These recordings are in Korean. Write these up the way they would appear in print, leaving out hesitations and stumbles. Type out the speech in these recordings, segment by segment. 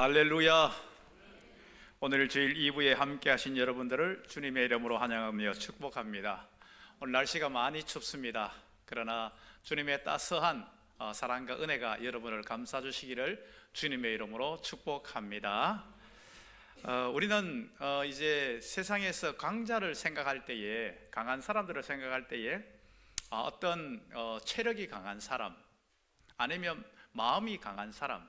할렐루야. 오늘 주일 2부에 함께 하신 여러분들을 주님의 이름으로 환영하며 축복합니다. 오늘 날씨가 많이 춥습니다. 그러나 주님의 따스한 사랑과 은혜가 여러분을 감싸주시기를 주님의 이름으로 축복합니다. 우리는 이제 세상에서 강자를 생각할 때에, 강한 사람들을 생각할 때에 어떤 체력이 강한 사람, 아니면 마음이 강한 사람,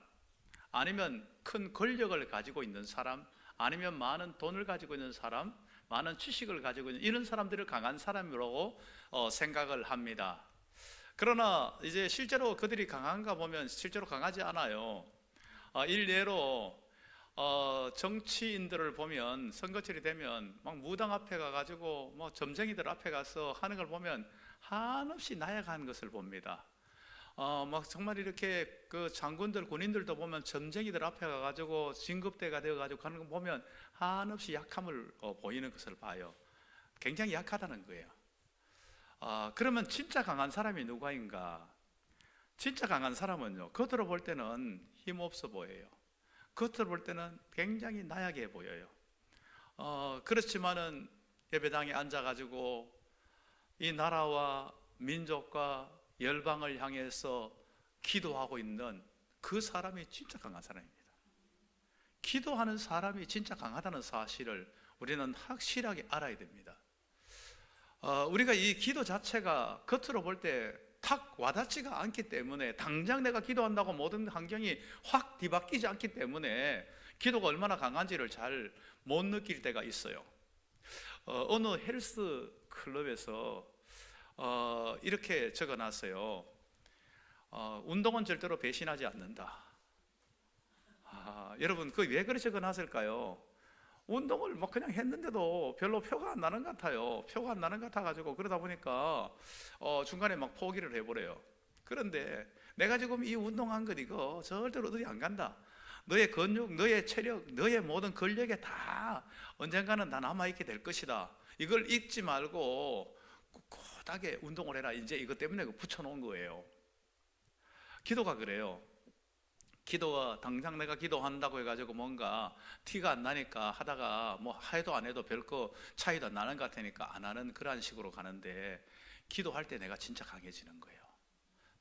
아니면 큰 권력을 가지고 있는 사람, 아니면 많은 돈을 가지고 있는 사람, 많은 지식을 가지고 있는 이런 사람들을 강한 사람이라고 생각을 합니다. 그러나 이제 실제로 그들이 강한가 보면 실제로 강하지 않아요. 일례로 정치인들을 보면 선거철이 되면 막 무당 앞에 가가지고 뭐 점쟁이들 앞에 가서 하는 걸 보면 한없이 나약한 것을 봅니다. 막 정말 이렇게 그 장군들, 군인들도 보면 점쟁이들 앞에 가가지고 진급대가 되어가지고 하는 거 보면 한없이 약함을 보이는 것을 봐요. 굉장히 약하다는 거예요. 그러면 진짜 강한 사람이 누구인가? 진짜 강한 사람은요, 겉으로 볼 때는 힘없어 보여요. 겉으로 볼 때는 굉장히 나약해 보여요. 그렇지만은 예배당에 앉아가지고 이 나라와 민족과 열방을 향해서 기도하고 있는 그 사람이 진짜 강한 사람입니다. 기도하는 사람이 진짜 강하다는 사실을 우리는 확실하게 알아야 됩니다. 우리가 이 기도 자체가 겉으로 볼 때 탁 와닿지가 않기 때문에, 당장 내가 기도한다고 모든 환경이 확 뒤바뀌지 않기 때문에 기도가 얼마나 강한지를 잘 못 느낄 때가 있어요. 어느 헬스 클럽에서 이렇게 적어놨어요. 운동은 절대로 배신하지 않는다. 여러분, 그 왜 그렇게 적어놨을까요? 운동을 막 그냥 했는데도 별로 표가 안 나는 것 같아요. 표가 안 나는 것 같아가지고 그러다 보니까 중간에 막 포기를 해버려요. 그런데 내가 지금 이 운동한 것 이거 절대로 어디 안 간다. 너의 근육, 너의 체력, 너의 모든 근력에 다 언젠가는 다 남아있게 될 것이다. 이걸 잊지 말고 꿋꿋하게 운동을 해라. 이제 이것 때문에 붙여놓은 거예요. 기도가 그래요. 기도가 당장 내가 기도한다고 해가지고 뭔가 티가 안 나니까 하다가 뭐 해도 안 해도 별거 차이도 안 나는 것 같으니까 안 하는 그런 식으로 가는데, 기도할 때 내가 진짜 강해지는 거예요.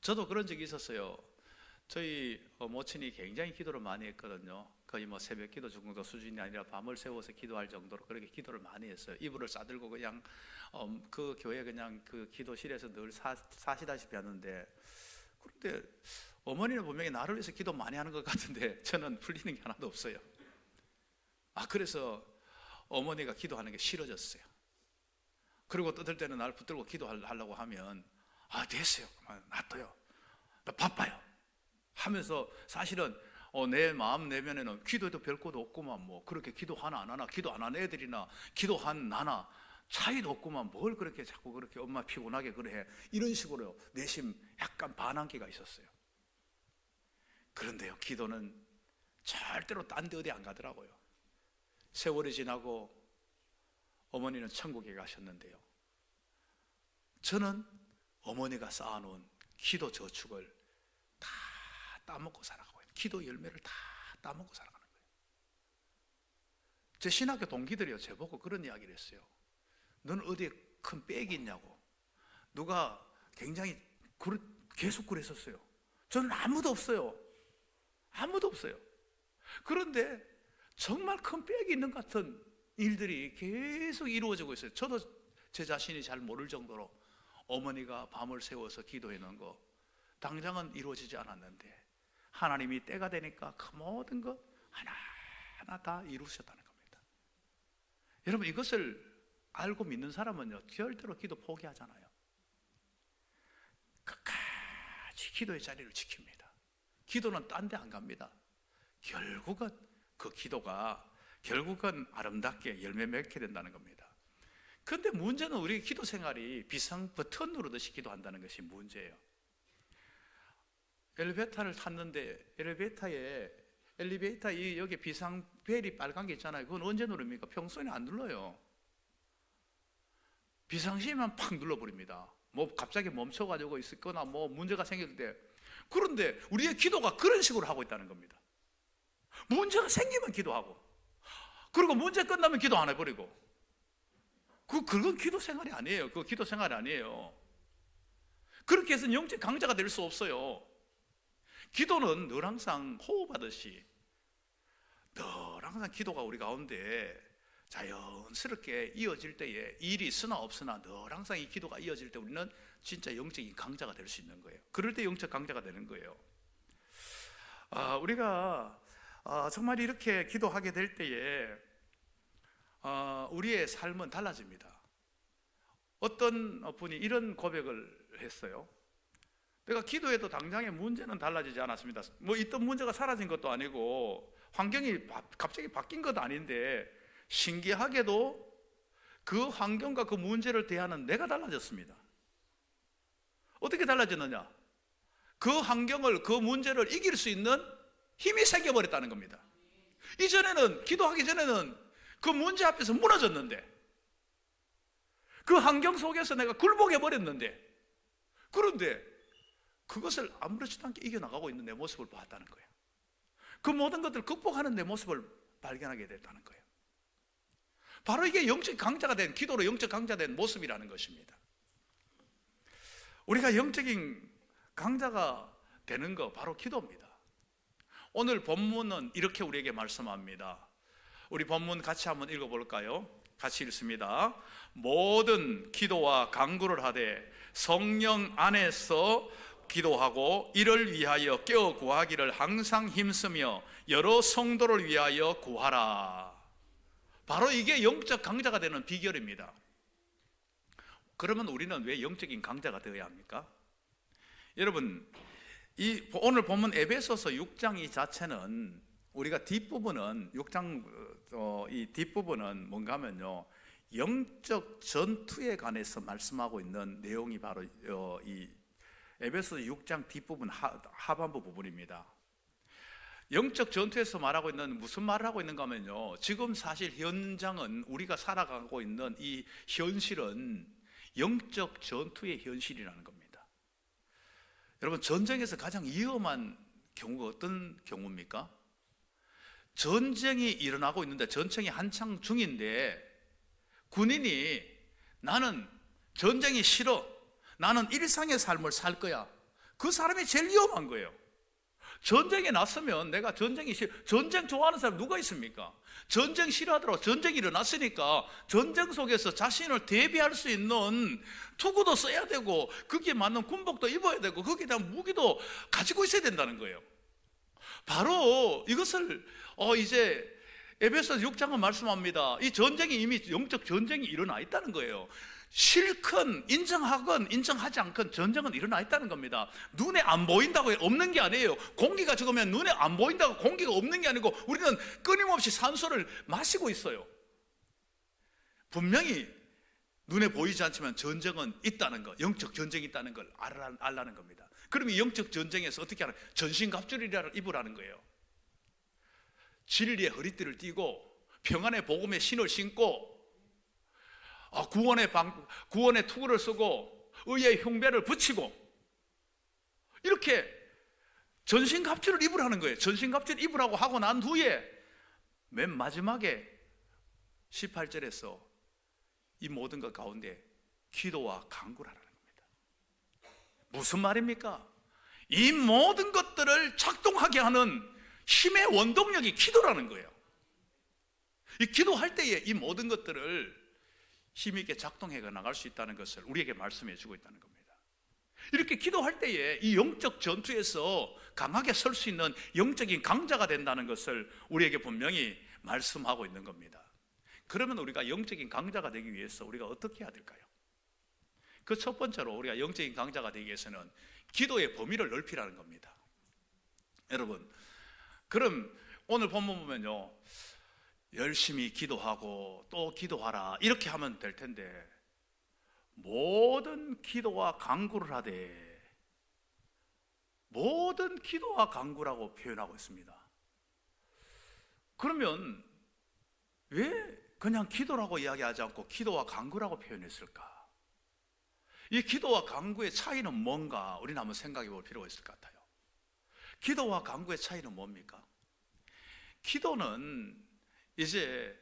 저도 그런 적이 있었어요. 저희 모친이 굉장히 기도를 많이 했거든요. 거의 뭐 새벽 기도 정도 수준이 아니라 밤을 새워서 기도할 정도로 그렇게 기도를 많이 했어요. 이불을 싸들고 그냥 그 교회 그냥 그 기도실에서 늘 사시다시피 하는데, 그런데 어머니는 분명히 나를 위해서 기도 많이 하는 것 같은데 저는 풀리는 게 하나도 없어요. 그래서 어머니가 기도하는 게 싫어졌어요. 그리고 떠들 때는 나를 붙들고 기도하려고 하면 됐어요, 그만 놔둬요, 나 바빠요 하면서, 사실은 내 마음 내면에는 기도해도 별 것도 없구만, 뭐 그렇게 기도하나 안 하나, 기도 안 하는 애들이나 기도한 나나 차이도 없구만, 뭘 그렇게 자꾸 그렇게 엄마 피곤하게 그래 해, 이런 식으로 내심 약간 반항기가 있었어요. 그런데요, 기도는 절대로 딴 데 어디 안 가더라고요. 세월이 지나고 어머니는 천국에 가셨는데요, 저는 어머니가 쌓아놓은 기도 저축을 다 따먹고 살아가고 있어요. 기도 열매를 다 따먹고 살아가는 거예요. 제 신학교 동기들이요, 저보고 그런 이야기를 했어요. 너는 어디에 큰 백이 있냐고. 누가 굉장히 계속 그랬었어요. 저는 아무도 없어요. 아무도 없어요. 그런데 정말 큰 백이 있는 것 같은 일들이 계속 이루어지고 있어요. 저도 제 자신이 잘 모를 정도로 어머니가 밤을 새워서 기도해 놓은 거 당장은 이루어지지 않았는데, 하나님이 때가 되니까 그 모든 것 하나하나 다 이루셨다는 겁니다. 여러분, 이것을 알고 믿는 사람은요, 절대로 기도 포기하잖아요. 끝까지 기도의 자리를 지킵니다. 기도는 딴 데 안 갑니다. 결국은 그 기도가 결국은 아름답게 열매 맺게 된다는 겁니다. 그런데 문제는 우리 기도 생활이 비상 버튼 누르듯이 기도한다는 것이 문제예요. 엘리베이터를 탔는데 엘리베이터에 여기 비상벨이 빨간 게 있잖아요. 그건 언제 누릅니까? 평소에는 안 눌러요. 비상시에만 팍 눌러버립니다. 뭐 갑자기 멈춰가지고 있거나 뭐 문제가 생길 때. 그런데 우리의 기도가 그런 식으로 하고 있다는 겁니다. 문제가 생기면 기도하고, 그리고 문제 끝나면 기도 안 해버리고, 그건 기도 생활이 아니에요. 그거 기도 생활이 아니에요. 그렇게 해서는 영적 강자가 될 수 없어요. 기도는 늘 항상 호흡하듯이 늘 항상 기도가 우리 가운데 자연스럽게 이어질 때에, 일이 있으나 없으나 늘 항상 이 기도가 이어질 때 우리는 진짜 영적인 강자가 될 수 있는 거예요. 그럴 때 영적 강자가 되는 거예요. 우리가 정말 이렇게 기도하게 될 때에 우리의 삶은 달라집니다. 어떤 분이 이런 고백을 했어요. 내가 기도해도 당장의 문제는 달라지지 않았습니다. 뭐 있던 문제가 사라진 것도 아니고 환경이 갑자기 바뀐 것도 아닌데, 신기하게도 그 환경과 그 문제를 대하는 내가 달라졌습니다. 어떻게 달라졌느냐? 그 환경을, 그 문제를 이길 수 있는 힘이 생겨버렸다는 겁니다. 이전에는, 기도하기 전에는 그 문제 앞에서 무너졌는데, 그 환경 속에서 내가 굴복해버렸는데, 그런데 그것을 아무렇지도 않게 이겨나가고 있는 내 모습을 봤다는 거예요. 그 모든 것들을 극복하는 내 모습을 발견하게 됐다는 거예요. 바로 이게 영적 강자가 된, 기도로 영적 강자가 된 모습이라는 것입니다. 우리가 영적인 강자가 되는 거 바로 기도입니다. 오늘 본문은 이렇게 우리에게 말씀합니다. 우리 본문 같이 한번 읽어볼까요? 같이 읽습니다. 모든 기도와 간구를 하되 성령 안에서 기도하고 이를 위하여 깨어 구하기를 항상 힘쓰며 여러 성도를 위하여 구하라. 바로 이게 영적 강자가 되는 비결입니다. 그러면 우리는 왜 영적인 강자가 되어야 합니까? 여러분, 오늘 본문 에베소서 6장 이 자체는, 우리가 뒷부분은 6장 이 뒷부분은 뭔가 하면요, 영적 전투에 관해서 말씀하고 있는 내용이 바로 이 에베소서 6장 뒷부분 하반부 부분입니다. 영적 전투에서 말하고 있는, 무슨 말을 하고 있는가 하면요, 지금 사실 현장은, 우리가 살아가고 있는 이 현실은 영적 전투의 현실이라는 겁니다. 여러분, 전쟁에서 가장 위험한 경우가 어떤 경우입니까? 전쟁이 일어나고 있는데, 전쟁이 한창 중인데 군인이 나는 전쟁이 싫어, 나는 일상의 삶을 살 거야, 그 사람이 제일 위험한 거예요. 전쟁에 나서면 내가 전쟁이 싫어, 전쟁 좋아하는 사람 누가 있습니까? 전쟁 싫어하더라도 전쟁이 일어났으니까 전쟁 속에서 자신을 대비할 수 있는 투구도 써야 되고, 거기에 맞는 군복도 입어야 되고, 거기에 대한 무기도 가지고 있어야 된다는 거예요. 바로 이것을 이제 에베소서 6장은 말씀합니다. 이 전쟁이, 이미 영적 전쟁이 일어나 있다는 거예요. 싫건 인정하건 인정하지 않건 전쟁은 일어나 있다는 겁니다. 눈에 안 보인다고 없는 게 아니에요. 공기가 죽으면 눈에 안 보인다고 공기가 없는 게 아니고, 우리는 끊임없이 산소를 마시고 있어요. 분명히 눈에 보이지 않지만 전쟁은 있다는 거, 영적 전쟁이 있다는 걸 알라는 겁니다. 그럼 이 영적 전쟁에서 어떻게 하는, 전신갑주를 입으라는 거예요. 진리의 허리띠를 띠고 평안의 복음의 신을 신고 구원의 투구를 쓰고 의의 흉배를 붙이고, 이렇게 전신갑주를 입으라는 거예요. 전신갑주를 입으라고 하고 난 후에 맨 마지막에 18절에서 이 모든 것 가운데 기도와 간구를 하라는 겁니다. 무슨 말입니까? 이 모든 것들을 작동하게 하는 힘의 원동력이 기도라는 거예요. 이 기도할 때에 이 모든 것들을 힘있게 작동해 나갈 수 있다는 것을 우리에게 말씀해 주고 있다는 겁니다. 이렇게 기도할 때에 이 영적 전투에서 강하게 설 수 있는 영적인 강자가 된다는 것을 우리에게 분명히 말씀하고 있는 겁니다. 그러면 우리가 영적인 강자가 되기 위해서 우리가 어떻게 해야 될까요? 그 첫 번째로 우리가 영적인 강자가 되기 위해서는 기도의 범위를 넓히라는 겁니다. 여러분, 그럼 오늘 본문 보면요, 열심히 기도하고 또 기도하라 이렇게 하면 될 텐데, 모든 기도와 간구를 하되, 모든 기도와 간구라고 표현하고 있습니다. 그러면 왜 그냥 기도라고 이야기하지 않고 기도와 간구라고 표현했을까? 이 기도와 간구의 차이는 뭔가 우리는 한번 생각해 볼 필요가 있을 것 같아요. 기도와 간구의 차이는 뭡니까? 기도는 이제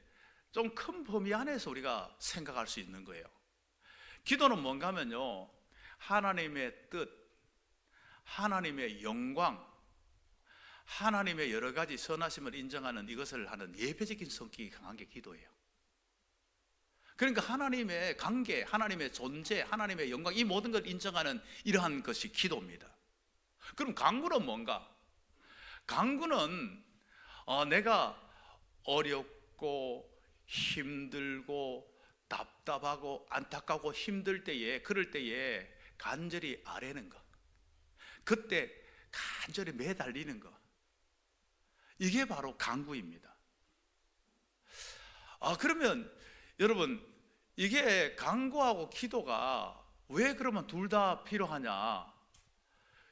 좀 큰 범위 안에서 우리가 생각할 수 있는 거예요. 기도는 뭔가 하면요, 하나님의 뜻, 하나님의 영광, 하나님의 여러 가지 선하심을 인정하는 이것을 하는 예배적인 성격이 강한 게 기도예요. 그러니까 하나님의 관계, 하나님의 존재, 하나님의 영광, 이 모든 걸 인정하는 이러한 것이 기도입니다. 그럼 간구는 뭔가? 간구는 내가 어렵고 힘들고 답답하고 안타깝고 힘들 때에, 그럴 때에 간절히 아뢰는 것, 그때 간절히 매달리는 것, 이게 바로 간구입니다. 그러면 여러분, 이게 간구하고 기도가 왜 그러면 둘 다 필요하냐?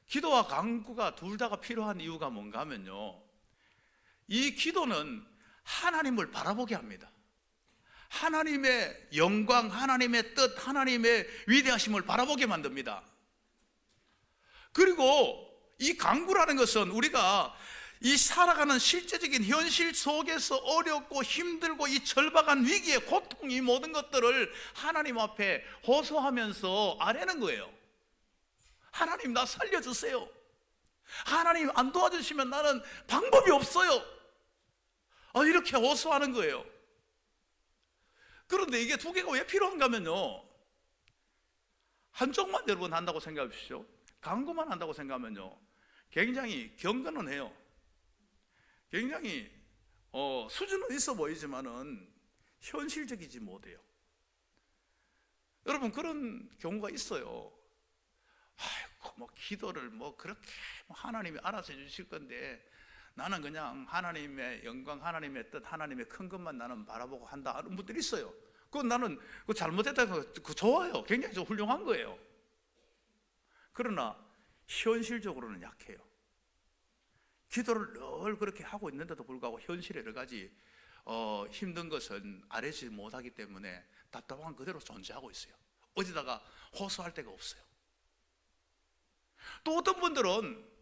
기도와 간구가 둘 다가 필요한 이유가 뭔가 하면요, 이 기도는 하나님을 바라보게 합니다. 하나님의 영광, 하나님의 뜻, 하나님의 위대하심을 바라보게 만듭니다. 그리고 이 간구라는 것은 우리가 이 살아가는 실제적인 현실 속에서 어렵고 힘들고 이 절박한 위기의 고통, 이 모든 것들을 하나님 앞에 호소하면서 아뢰는 거예요. 하나님, 나 살려주세요. 하나님, 안 도와주시면 나는 방법이 없어요. 이렇게 호소하는 거예요. 그런데 이게 두 개가 왜 필요한가 하면요, 한쪽만 여러분 한다고 생각해 보십시오. 간구만 한다고 생각하면요, 굉장히 경건은 해요. 굉장히 수준은 있어 보이지만은 현실적이지 못해요. 여러분, 그런 경우가 있어요. 뭐 기도를 그렇게 하나님이 알아서 해주실 건데 나는 그냥 하나님의 영광, 하나님의 뜻, 하나님의 큰 것만 나는 바라보고 한다 하는 분들이 있어요. 그건 나는 잘못했다고 좋아요. 굉장히 훌륭한 거예요. 그러나 현실적으로는 약해요. 기도를 늘 그렇게 하고 있는데도 불구하고 현실에 여러 가지 힘든 것은 아뢰지 못하기 때문에 답답한 그대로 존재하고 있어요. 어디다가 호소할 데가 없어요. 또 어떤 분들은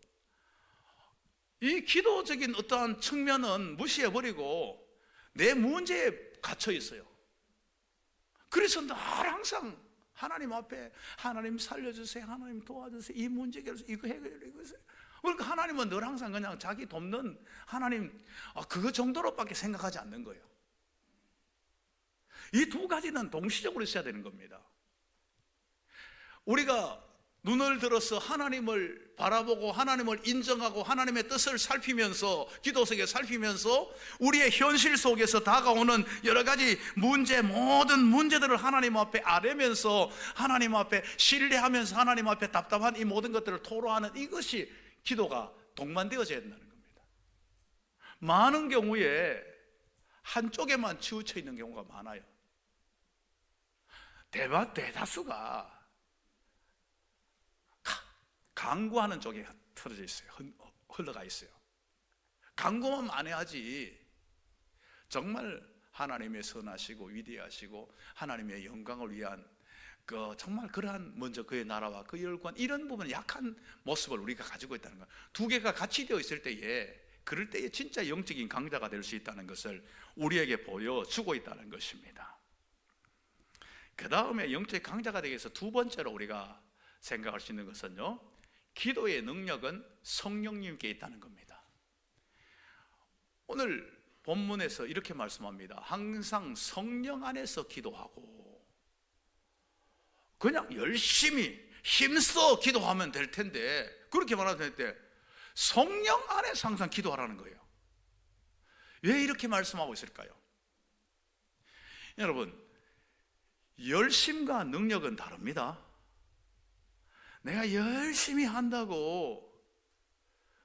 이 기도적인 어떠한 측면은 무시해버리고 내 문제에 갇혀 있어요. 그래서 늘 항상 하나님 앞에 하나님 살려주세요, 하나님 도와주세요, 이 문제 해결해서 이거 해결해, 이거 해결해. 그러니까 하나님은 늘 항상 그냥 자기 돕는 하나님, 그거 정도로밖에 생각하지 않는 거예요. 이 두 가지는 동시적으로 있어야 되는 겁니다. 우리가 눈을 들어서 하나님을 바라보고 하나님을 인정하고 하나님의 뜻을 살피면서, 기도 속에 살피면서 우리의 현실 속에서 다가오는 여러 가지 문제, 모든 문제들을 하나님 앞에 아뢰면서 하나님 앞에 신뢰하면서 하나님 앞에 답답한 이 모든 것들을 토로하는, 이것이 기도가 동반되어져야 된다는 겁니다. 많은 경우에 한쪽에만 치우쳐 있는 경우가 많아요. 대다수가 간구하는 쪽에 틀어져 있어요. 흘러가 있어요. 간구만 많이 하지 정말 하나님의 선하시고 위대하시고 하나님의 영광을 위한 정말 그러한 먼저 그의 나라와 그의 열관, 이런 부분 약한 모습을 우리가 가지고 있다는 것. 두 개가 같이 되어 있을 때에, 그럴 때에 진짜 영적인 강자가 될 수 있다는 것을 우리에게 보여주고 있다는 것입니다. 그 다음에 영적 강자가 되기 위해서 두 번째로 우리가 생각할 수 있는 것은요, 기도의 능력은 성령님께 있다는 겁니다. 오늘 본문에서 이렇게 말씀합니다. 항상 성령 안에서 기도하고, 그냥 열심히 힘써 기도하면 될 텐데, 그렇게 말하면 될 때 성령 안에서 항상 기도하라는 거예요. 왜 이렇게 말씀하고 있을까요? 여러분, 열심과 능력은 다릅니다. 내가 열심히 한다고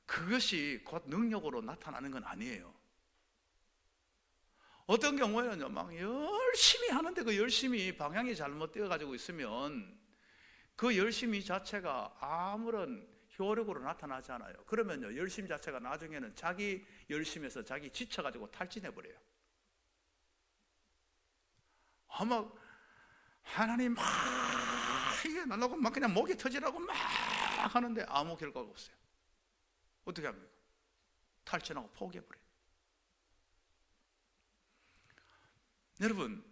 그것이 곧 능력으로 나타나는 건 아니에요. 어떤 경우에는 막 열심히 하는데 그 열심히 방향이 잘못되어 가지고 있으면 그 열심히 자체가 아무런 효력으로 나타나지 않아요. 그러면요, 열심 자체가 나중에는 자기 열심에서 자기 지쳐가지고 탈진해 버려요. 아마 하나님 막 이게 날라고 막 그냥 목이 터지라고 막 하는데 아무 결과가 없어요. 어떻게 합니까? 탈진하고 포기해 버려요. 여러분,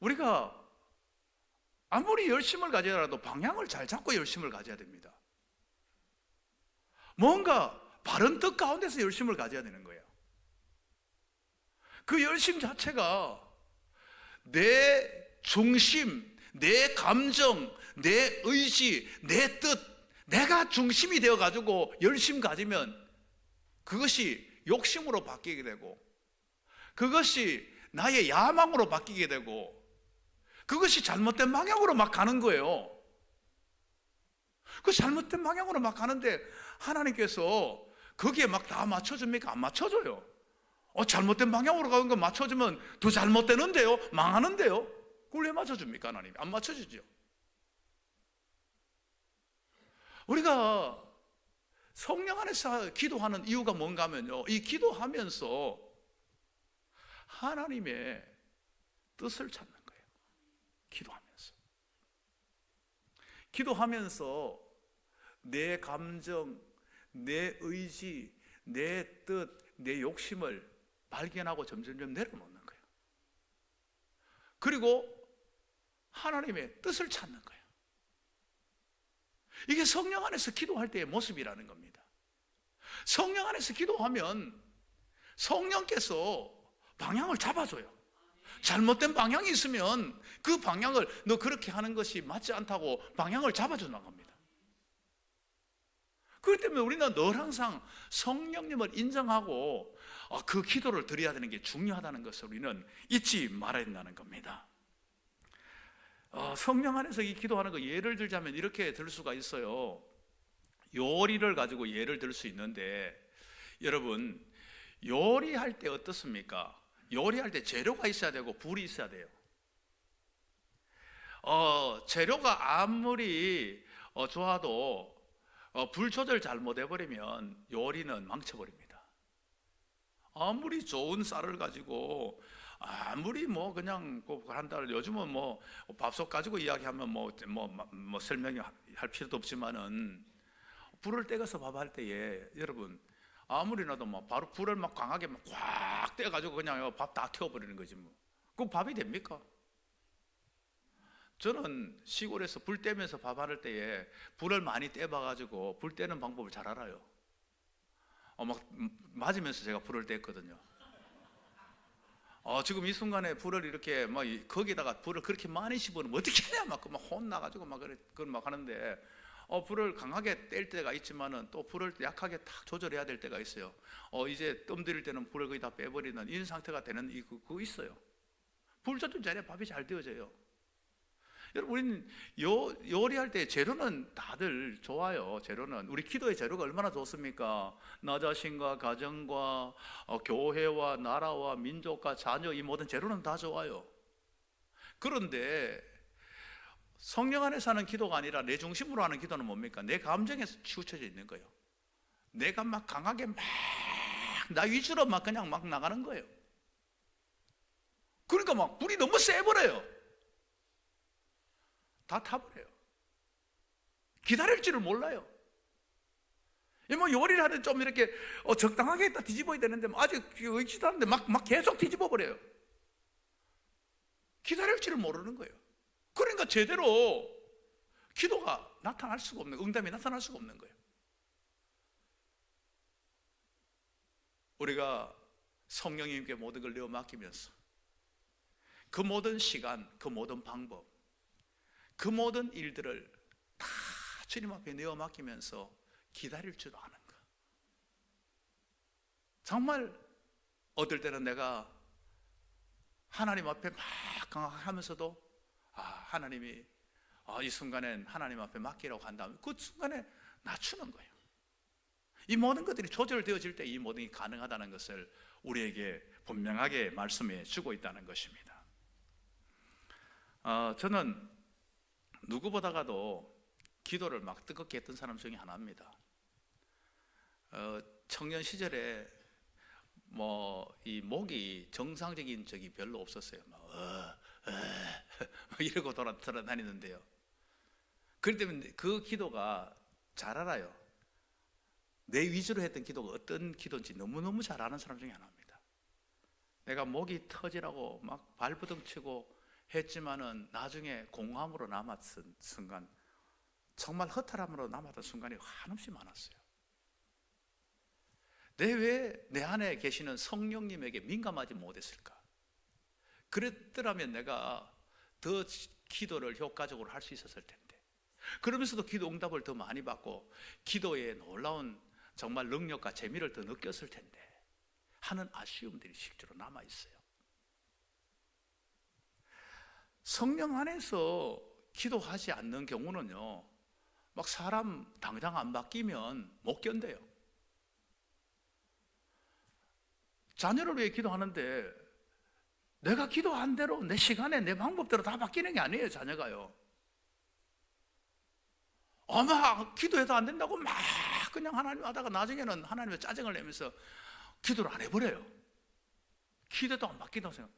우리가 아무리 열심을 가져라도 방향을 잘 잡고 열심을 가져야 됩니다. 뭔가 바른 뜻 가운데서 열심을 가져야 되는 거예요. 그 열심 자체가 내 중심, 내 감정, 내 의지, 내 뜻, 내가 중심이 되어가지고 열심 가지면 그것이 욕심으로 바뀌게 되고, 그것이 나의 야망으로 바뀌게 되고, 그것이 잘못된 방향으로 막 가는 거예요. 그 잘못된 방향으로 막 가는데 하나님께서 거기에 막 다 맞춰줍니까? 안 맞춰줘요. 잘못된 방향으로 가는 거 맞춰주면 더 잘못되는데요? 망하는데요? 그걸 왜 맞춰줍니까? 하나님 안 맞춰주죠. 우리가 성령 안에서 기도하는 이유가 뭔가 하면요, 이 기도하면서 하나님의 뜻을 찾는 거예요. 기도하면서 내 감정, 내 의지, 내 뜻, 내 욕심을 발견하고 점점점 내려놓는 거예요. 그리고 하나님의 뜻을 찾는 거예요. 이게 성령 안에서 기도할 때의 모습이라는 겁니다. 성령 안에서 기도하면 성령께서 방향을 잡아줘요. 잘못된 방향이 있으면 그 방향을, 너 그렇게 하는 것이 맞지 않다고 방향을 잡아주는 겁니다. 그렇기 때문에 우리는 늘 항상 성령님을 인정하고 그 기도를 드려야 되는 게 중요하다는 것을 우리는 잊지 말아야 된다는 겁니다. 성령 안에서 이 기도하는 거 예를 들자면 이렇게 들 수가 있어요. 요리를 가지고 예를 들 수 있는데, 여러분 요리할 때 어떻습니까? 요리할 때 재료가 있어야 되고 불이 있어야 돼요. 재료가 아무리 좋아도 불 조절 잘못 해버리면 요리는 망쳐버립니다. 아무리 좋은 쌀을 가지고 아무리 뭐 그냥 한다, 요즘은 뭐 밥솥 가지고 이야기하면 뭐 설명할 필요도 없지만은 불을 떼가서 밥할 때에 여러분 아무리 나도 막 바로 불을 막 강하게 막 꽉 떼가지고 그냥 밥 다 태워버리는 거지 뭐. 그 밥이 됩니까? 저는 시골에서 불 떼면서 밥할 때에 불을 많이 떼봐가지고 불 떼는 방법을 잘 알아요. 막 맞으면서 제가 불을 뗐거든요. 지금 이 순간에 불을 이렇게 막 거기다가 불을 그렇게 많이 씹으면 어떻게 하냐 막 혼나가지고 막 그걸 막 하는데, 불을 강하게 뗄 때가 있지만은 또 불을 약하게 탁 조절해야 될 때가 있어요. 이제 뜸 들일 때는 불을 거의 다 빼버리는 이런 상태가 되는 그거 있어요. 불 조절 잘해 밥이 잘 되어져요. 여러분, 우리는 요리할 때 재료는 다들 좋아요. 재료는 우리 기도의 재료가 얼마나 좋습니까? 나 자신과 가정과 교회와 나라와 민족과 자녀, 이 모든 재료는 다 좋아요. 그런데 성령 안에서 하는 기도가 아니라 내 중심으로 하는 기도는 뭡니까? 내 감정에서 치우쳐져 있는 거예요. 내가 막 강하게 막 나 위주로 막 그냥 막 나가는 거예요. 그러니까 막 불이 너무 세버려요. 다 타버려요. 기다릴 줄을 몰라요. 뭐 요리를 하는데 좀 이렇게 적당하게 했다 뒤집어야 되는데 아직 의지도 않는데 막 계속 뒤집어 버려요. 기다릴 줄을 모르는 거예요. 그러니까 제대로 기도가 나타날 수가 없는, 응답이 나타날 수가 없는 거예요. 우리가 성령님께 모든 걸 내어 맡기면서 그 모든 시간, 그 모든 방법, 그 모든 일들을 다 주님 앞에 내어 맡기면서 기다릴 줄 아는 것. 정말 어떨 때는 내가 하나님 앞에 막 강하면서도 하나님이 이 순간엔 하나님 앞에 맡기라고 한다면 그 순간에 낮추는 거예요. 이 모든 것들이 조절되어질 때 이 모든 게 가능하다는 것을 우리에게 분명하게 말씀해 주고 있다는 것입니다. 저는 누구보다가도 기도를 막 뜨겁게 했던 사람 중에 하나입니다. 청년 시절에 이 목이 정상적인 적이 별로 없었어요. 이러고 돌아다니는데요. 그렇기 때문에 그 기도가 잘 알아요. 내 위주로 했던 기도가 어떤 기도인지 너무너무 잘 아는 사람 중에 하나입니다. 내가 목이 터지라고 막 발부둥치고 했지만은 나중에 공허함으로 남았던 순간, 정말 허탈함으로 남았던 순간이 한없이 많았어요. 왜 내 안에 계시는 성령님에게 민감하지 못했을까? 그랬더라면 내가 더 기도를 효과적으로 할 수 있었을 텐데, 그러면서도 기도 응답을 더 많이 받고 기도의 놀라운 정말 능력과 재미를 더 느꼈을 텐데 하는 아쉬움들이 실제로 남아 있어요. 성령 안에서 기도하지 않는 경우는요, 막 사람 당장 안 바뀌면 못 견뎌요. 자녀를 위해 기도하는데 내가 기도한 대로 내 시간에 내 방법대로 다 바뀌는 게 아니에요. 자녀가요, 아마 기도해도 안 된다고 막 그냥 하나님 하다가 나중에는 하나님의 짜증을 내면서 기도를 안 해버려요. 기도도 안 바뀐다고 생각.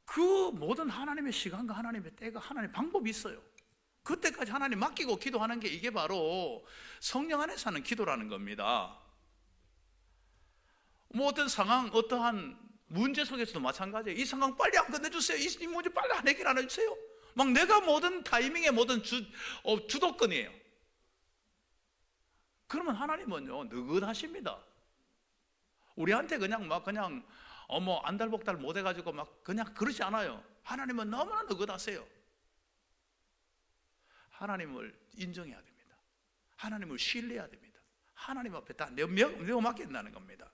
그 모든 하나님의 시간과 하나님의 때가, 하나님의 방법이 있어요. 그때까지 하나님 맡기고 기도하는 게 이게 바로 성령 안에서 하는 기도라는 겁니다. 뭐 어떤 상황, 어떠한 문제 속에서도 마찬가지예요. 이 상황 빨리 안 끝내주세요. 이 문제 빨리 안 해결 안 해주세요. 막 내가 모든 타이밍에 모든 주도권이에요. 그러면 하나님은요, 느긋하십니다. 우리한테 그냥 뭐 안달복달 못 해가지고 막 그냥 그러지 않아요. 하나님은 너무나 느긋하세요. 하나님을 인정해야 됩니다. 하나님을 신뢰해야 됩니다. 하나님 앞에 다 내어 맡겨야 된다는 겁니다.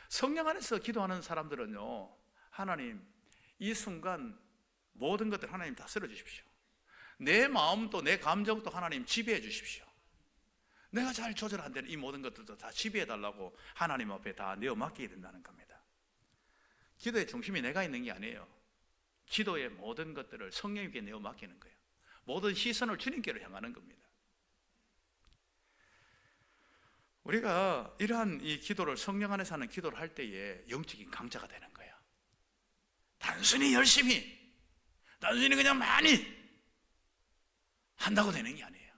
성령 안에서 기도하는 사람들은요, 하나님, 이 순간 모든 것들 하나님 다스려 주십시오. 내 마음도 내 감정도 하나님 지배해 주십시오. 내가 잘 조절 안 되는 이 모든 것들도 다 지배해 달라고 하나님 앞에 다 내어 맡기게 된다는 겁니다. 기도의 중심이 내가 있는 게 아니에요. 기도의 모든 것들을 성령님께 내어 맡기는 거예요. 모든 시선을 주님께로 향하는 겁니다. 우리가 이러한 이 기도를, 성령 안에서 하는 기도를 할 때에 영적인 강자가 되는 거예요. 단순히 열심히, 단순히 그냥 많이 한다고 되는 게 아니에요.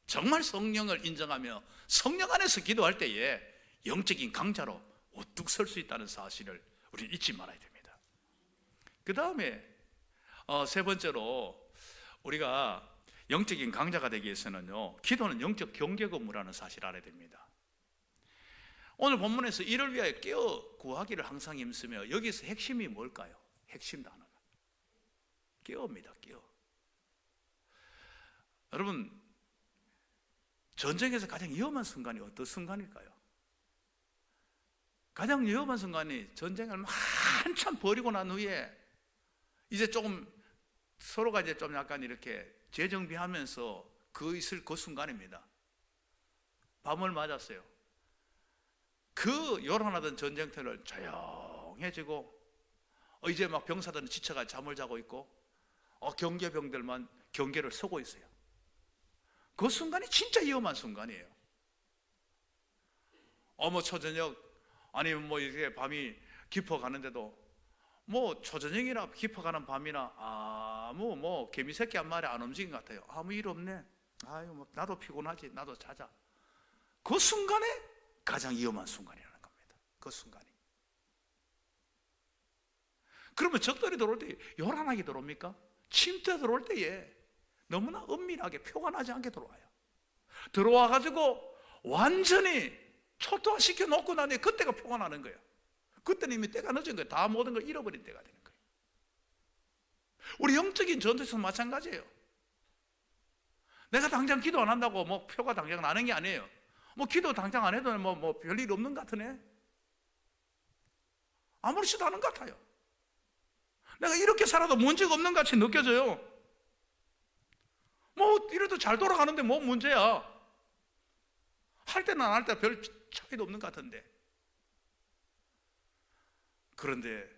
정말 성령을 인정하며 성령 안에서 기도할 때에 영적인 강자로 우뚝 설 수 있다는 사실을 우리는 잊지 말아야 됩니다. 그 다음에 세 번째로 우리가 영적인 강자가 되기 위해서는요, 기도는 영적 경계 근무라는 사실을 알아야 됩니다. 오늘 본문에서 이를 위하여 깨어 구하기를 항상 힘쓰며, 여기서 핵심이 뭘까요? 핵심 단어는 깨어입니다. 깨어. 여러분, 전쟁에서 가장 위험한 순간이 어떤 순간일까요? 가장 위험한 순간이 전쟁을 한참 벌이고 난 후에 이제 조금 서로가 이제 좀 약간 이렇게 재정비하면서 있을 그 순간입니다. 밤을 맞았어요. 그 요란하던 전쟁터를 조용해지고 이제 막 병사들은 지쳐가 잠을 자고 있고 경계병들만 경계를 서고 있어요. 그 순간이 진짜 위험한 순간이에요. 뭐 초저녁 아니면 뭐 이렇게 밤이 깊어가는데도 뭐 초저녁이나 깊어가는 밤이나 아무 뭐 개미 새끼 한 마리 안 움직인 것 같아요. 아무 일 없네. 아유 뭐 나도 피곤하지. 나도 자자. 그 순간에 가장 위험한 순간이라는 겁니다. 그 순간이. 그러면 적들이 들어올 때 요란하게 들어옵니까? 침투에 들어올 때에 너무나 은밀하게 표가 나지 않게 들어와요. 들어와 가지고 완전히 초토화시켜 놓고 나니 그때가 표가 나는 거예요. 그때는 이미 때가 늦은 거예요. 다 모든 걸 잃어버린 때가 되는 거예요. 우리 영적인 전투에서 마찬가지예요. 내가 당장 기도 안 한다고 뭐 표가 당장 나는 게 아니에요. 뭐 기도 당장 안 해도 뭐 별일 없는 것 같으네. 아무렇지도 않은 것 같아요. 내가 이렇게 살아도 문제가 없는 것 같이 느껴져요. 뭐 이래도 잘 돌아가는데 뭐 문제야. 할 때는 안 할 때 별 차이도 없는 것 같은데. 그런데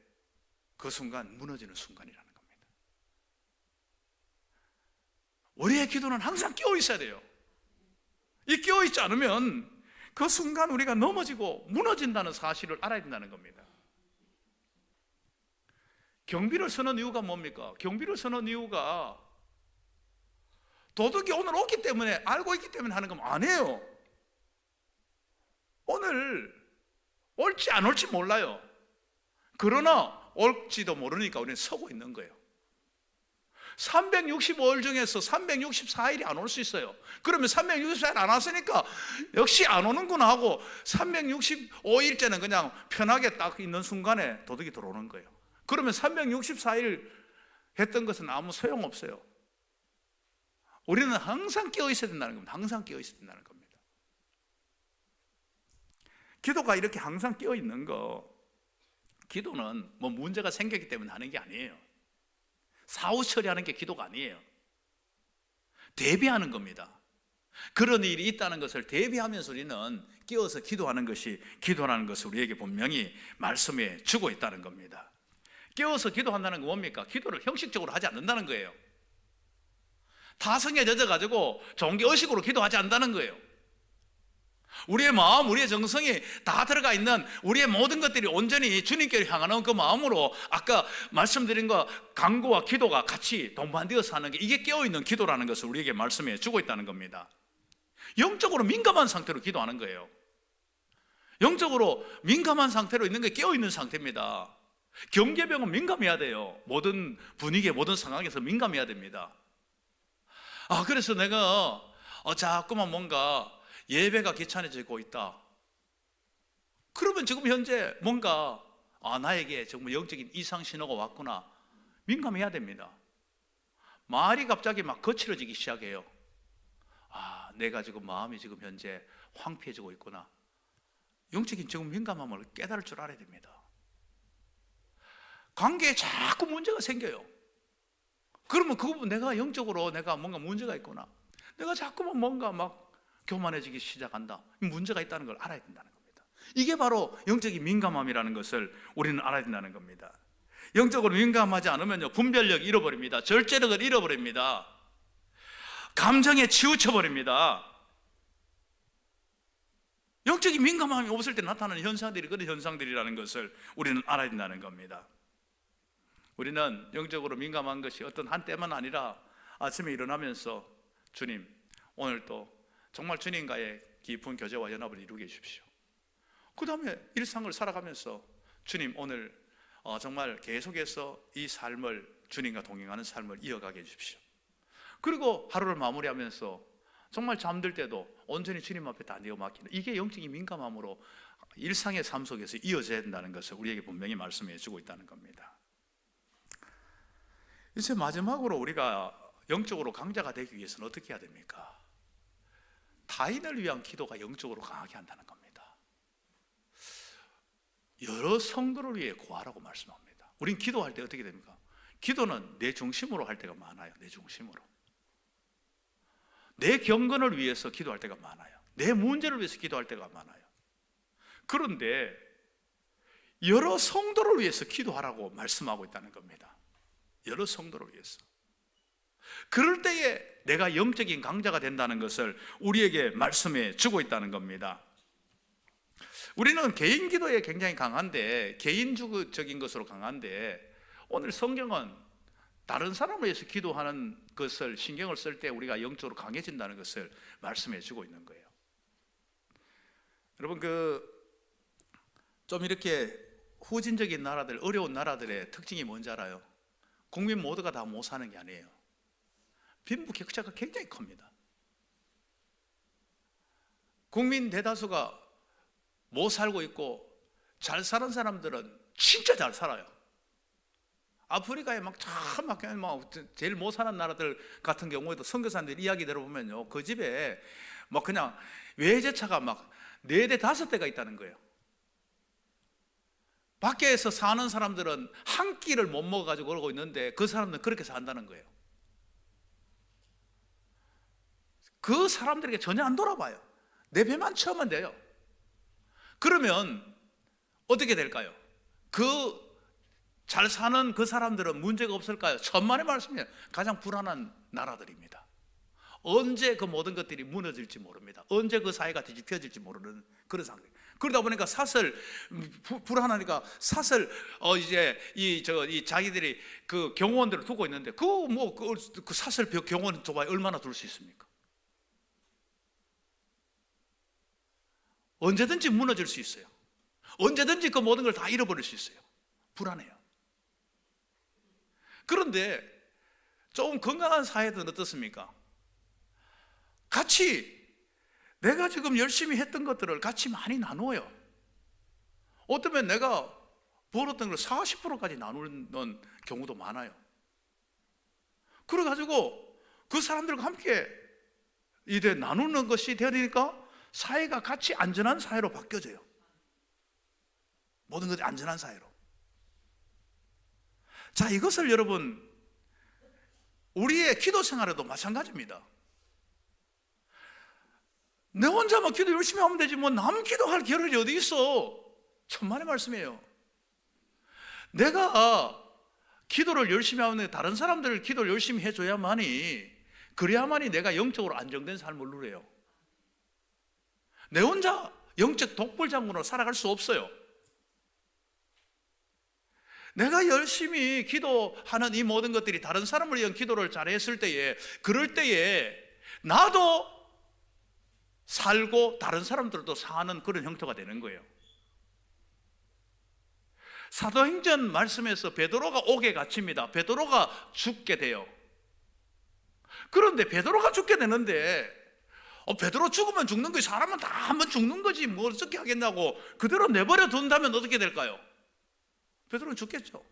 그 순간 무너지는 순간이라는 겁니다. 우리의 기도는 항상 깨어 있어야 돼요. 이 깨어 있지 않으면 그 순간 우리가 넘어지고 무너진다는 사실을 알아야 된다는 겁니다. 경비를 서는 이유가 뭡니까? 경비를 서는 이유가 도둑이 오늘 오기 때문에, 알고 있기 때문에 하는 건 아니에요. 오늘 올지 안 올지 몰라요. 그러나 올지도 모르니까 우리는 서고 있는 거예요. 365일 중에서 364일이 안 올 수 있어요. 그러면 364일 안 왔으니까 역시 안 오는구나 하고 365일째는 그냥 편하게 딱 있는 순간에 도둑이 들어오는 거예요. 그러면 364일 했던 것은 아무 소용없어요. 우리는 항상 깨어 있어야 된다는 겁니다. 항상 깨어 있어야 된다는 겁니다. 기도가 이렇게 항상 깨어 있는 거, 기도는 뭐 문제가 생겼기 때문에 하는 게 아니에요. 사후 처리하는 게 기도가 아니에요. 대비하는 겁니다. 그런 일이 있다는 것을 대비하면서 우리는 끼어서 기도하는 것이, 기도라는 것을 우리에게 분명히 말씀해 주고 있다는 겁니다. 끼어서 기도한다는 건 뭡니까? 기도를 형식적으로 하지 않는다는 거예요. 타성에 젖어가지고 종교 의식으로 기도하지 않는다는 거예요. 우리의 마음, 우리의 정성이 다 들어가 있는 우리의 모든 것들이 온전히 주님께로 향하는 그 마음으로 아까 말씀드린 것, 간구와 기도가 같이 동반되어서 하는 게, 이게 깨어있는 기도라는 것을 우리에게 말씀해 주고 있다는 겁니다. 영적으로 민감한 상태로 기도하는 거예요. 영적으로 민감한 상태로 있는 게 깨어있는 상태입니다. 경계병은 민감해야 돼요. 모든 분위기에, 모든 상황에서 민감해야 됩니다. 그래서 내가 자꾸만 뭔가 예배가 귀찮아지고 있다. 그러면 지금 현재 뭔가 나에게 정말 영적인 이상 신호가 왔구나. 민감해야 됩니다. 말이 갑자기 막 거칠어지기 시작해요. 내가 지금 마음이 지금 현재 황폐해지고 있구나. 영적인 지금 민감함을 깨달을 줄 알아야 됩니다. 관계에 자꾸 문제가 생겨요. 그러면 그 부분, 내가 영적으로 내가 뭔가 문제가 있구나. 내가 자꾸만 뭔가 막 교만해지기 시작한다. 문제가 있다는 걸 알아야 된다는 겁니다. 이게 바로 영적인 민감함이라는 것을 우리는 알아야 된다는 겁니다. 영적으로 민감하지 않으면요, 분별력을 잃어버립니다. 절제력을 잃어버립니다. 감정에 치우쳐버립니다. 영적인 민감함이 없을 때 나타나는 현상들이 그런 현상들이라는 것을 우리는 알아야 된다는 겁니다. 우리는 영적으로 민감한 것이 어떤 한때만 아니라 아침에 일어나면서 주님, 오늘도 정말 주님과의 깊은 교제와 연합을 이루게 해주십시오. 그 다음에 일상을 살아가면서 주님, 오늘 정말 계속해서 이 삶을, 주님과 동행하는 삶을 이어가게 해주십시오. 그리고 하루를 마무리하면서 정말 잠들 때도 온전히 주님 앞에 다 내어 맡기는, 이게 영적인 민감함으로 일상의 삶 속에서 이어져야 된다는 것을 우리에게 분명히 말씀해 주고 있다는 겁니다. 이제 마지막으로 우리가 영적으로 강자가 되기 위해서는 어떻게 해야 됩니까? 타인을 위한 기도가 영적으로 강하게 한다는 겁니다. 여러 성도를 위해 구하라고 말씀합니다. 우린 기도할 때 어떻게 됩니까? 기도는 내 중심으로 할 때가 많아요. 내 중심으로. 내 경건을 위해서 기도할 때가 많아요. 내 문제를 위해서 기도할 때가 많아요. 그런데 여러 성도를 위해서 기도하라고 말씀하고 있다는 겁니다. 여러 성도를 위해서. 그럴 때에 내가 영적인 강자가 된다는 것을 우리에게 말씀해 주고 있다는 겁니다. 우리는 개인 기도에 굉장히 강한데, 개인적인 것으로 강한데, 오늘 성경은 다른 사람을 위해서 기도하는 것을 신경을 쓸 때 우리가 영적으로 강해진다는 것을 말씀해 주고 있는 거예요. 여러분, 좀 이렇게 후진적인 나라들, 어려운 나라들의 특징이 뭔지 알아요? 국민 모두가 다 못 사는 게 아니에요. 빈부격차가 굉장히 큽니다. 국민 대다수가 못 살고 있고, 잘 사는 사람들은 진짜 잘 살아요. 아프리카에 제일 못 사는 나라들 같은 경우에도 선교사님들 이야기 들어보면요, 그 집에 그냥 외제차가 4대 5대가 있다는 거예요. 밖에서 사는 사람들은 한 끼를 못 먹어가지고 그러고 있는데, 그 사람들은 그렇게 산다는 거예요. 그 사람들에게 전혀 안 돌아봐요. 내 배만 채우면 돼요. 그러면 어떻게 될까요? 잘 사는 그 사람들은 문제가 없을까요? 천만의 말씀이에요. 가장 불안한 나라들입니다. 언제 그 모든 것들이 무너질지 모릅니다. 언제 그 사회가 뒤집혀질지 모르는 그런 상태. 그러다 보니까 불안하니까 자기들이 그 경호원들을 두고 있는데, 그 사설 경호원 좁아야 얼마나 둘 수 있습니까? 언제든지 무너질 수 있어요. 언제든지 그 모든 걸 다 잃어버릴 수 있어요. 불안해요. 그런데 조금 건강한 사회들은 어떻습니까? 같이 내가 지금 열심히 했던 것들을 같이 많이 나누어요. 어쩌면 내가 벌었던 걸 40%까지 나누는 경우도 많아요. 그래가지고 그 사람들과 함께 이제 나누는 것이 되니까 사회가 같이 안전한 사회로 바뀌어져요. 모든 것이 안전한 사회로. 자, 이것을 여러분 우리의 기도 생활에도 마찬가지입니다. 내 혼자만 기도 열심히 하면 되지 뭐 남 기도할 겨를이 어디 있어. 천만의 말씀이에요. 내가 기도를 열심히 하면 다른 사람들 기도를 열심히 해줘야만이, 그래야만이 내가 영적으로 안정된 삶을 누려요. 내 혼자 영적 독불장군으로 살아갈 수 없어요. 내가 열심히 기도하는 이 모든 것들이 다른 사람을 위한 기도를 잘했을 때에, 그럴 때에 나도 살고 다른 사람들도 사는 그런 형태가 되는 거예요. 사도행전 말씀에서 베드로가 옥에 갇힙니다. 베드로가 죽게 돼요. 그런데 베드로가 죽게 되는데 베드로 죽으면 죽는 거지, 사람은 다 한번 죽는 거지 뭐 어떻게 하겠냐고 그대로 내버려 둔다면 어떻게 될까요? 베드로는 죽겠죠.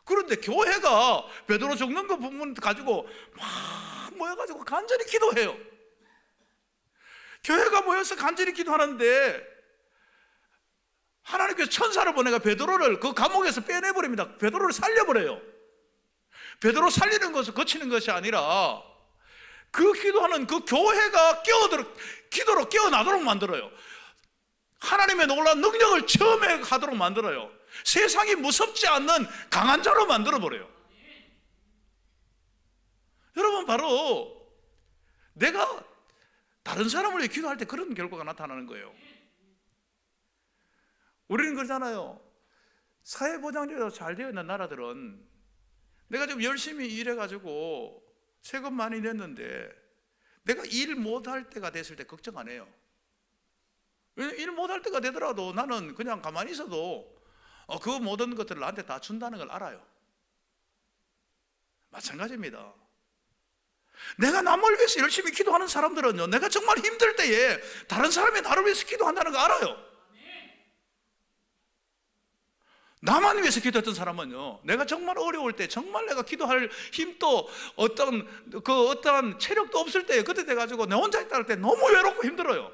그런데 교회가 베드로 죽는 거 부분 가지고 막 모여가지고 간절히 기도해요. 교회가 모여서 간절히 기도하는데 하나님께서 천사를 보내가 베드로를 그 감옥에서 빼내버립니다. 베드로를 살려버려요. 베드로 살리는 것을 거치는 것이 아니라 그 기도하는 그 교회가 기도로 깨어나도록 만들어요. 하나님의 놀라운 능력을 체험하도록 만들어요. 세상이 무섭지 않는 강한 자로 만들어버려요. 여러분, 바로 내가 다른 사람을 위해 기도할 때 그런 결과가 나타나는 거예요. 우리는 그러잖아요. 사회보장제도가 잘 되어 있는 나라들은 내가 좀 열심히 일해가지고 세금 많이 냈는데 내가 일 못할 때가 됐을 때 걱정 안 해요. 일 못할 때가 되더라도 나는 그냥 가만히 있어도 그 모든 것들을 나한테 다 준다는 걸 알아요. 마찬가지입니다. 내가 남을 위해서 열심히 기도하는 사람들은요, 내가 정말 힘들 때에 다른 사람이 나를 위해서 기도한다는 거 알아요. 나만 위해서 기도했던 사람은요, 내가 정말 어려울 때, 정말 내가 기도할 힘도 어떠한 체력도 없을 때, 그때 돼가지고 내 혼자 있다 할 때 너무 외롭고 힘들어요.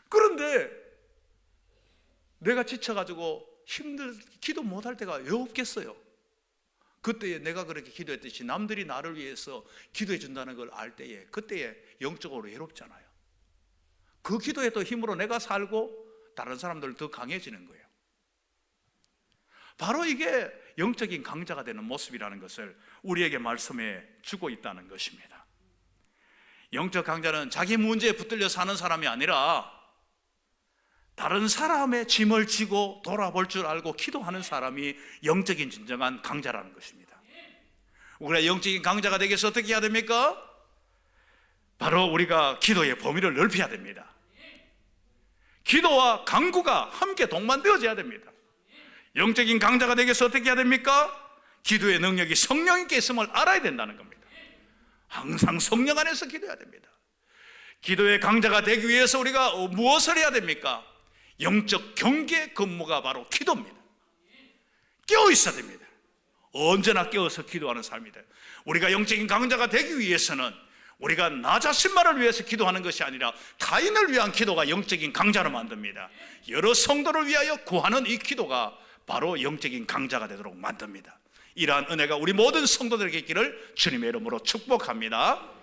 그런데 내가 지쳐가지고 기도 못할 때가 왜 없겠어요? 그때에 내가 그렇게 기도했듯이 남들이 나를 위해서 기도해 준다는 걸 알 때에, 그때에 영적으로 외롭잖아요. 그 기도의 또 힘으로 내가 살고 다른 사람들 더 강해지는 거예요. 바로 이게 영적인 강자가 되는 모습이라는 것을 우리에게 말씀해 주고 있다는 것입니다. 영적 강자는 자기 문제에 붙들려 사는 사람이 아니라 다른 사람의 짐을 지고 돌아볼 줄 알고 기도하는 사람이 영적인 진정한 강자라는 것입니다. 우리가 영적인 강자가 되기 위해서 어떻게 해야 됩니까? 바로 우리가 기도의 범위를 넓혀야 됩니다. 기도와 강구가 함께 동반되어져야 됩니다. 영적인 강자가 되기 위해서 어떻게 해야 됩니까? 기도의 능력이 성령님께 있음을 알아야 된다는 겁니다. 항상 성령 안에서 기도해야 됩니다. 기도의 강자가 되기 위해서 우리가 무엇을 해야 됩니까? 영적 경계 근무가 바로 기도입니다. 깨어 있어야 됩니다. 언제나 깨어서 기도하는 삶이다. 우리가 영적인 강자가 되기 위해서는 우리가 나 자신만을 위해서 기도하는 것이 아니라 타인을 위한 기도가 영적인 강자로 만듭니다. 여러 성도를 위하여 구하는 이 기도가 바로 영적인 강자가 되도록 만듭니다. 이러한 은혜가 우리 모든 성도들에게 있기를 주님의 이름으로 축복합니다.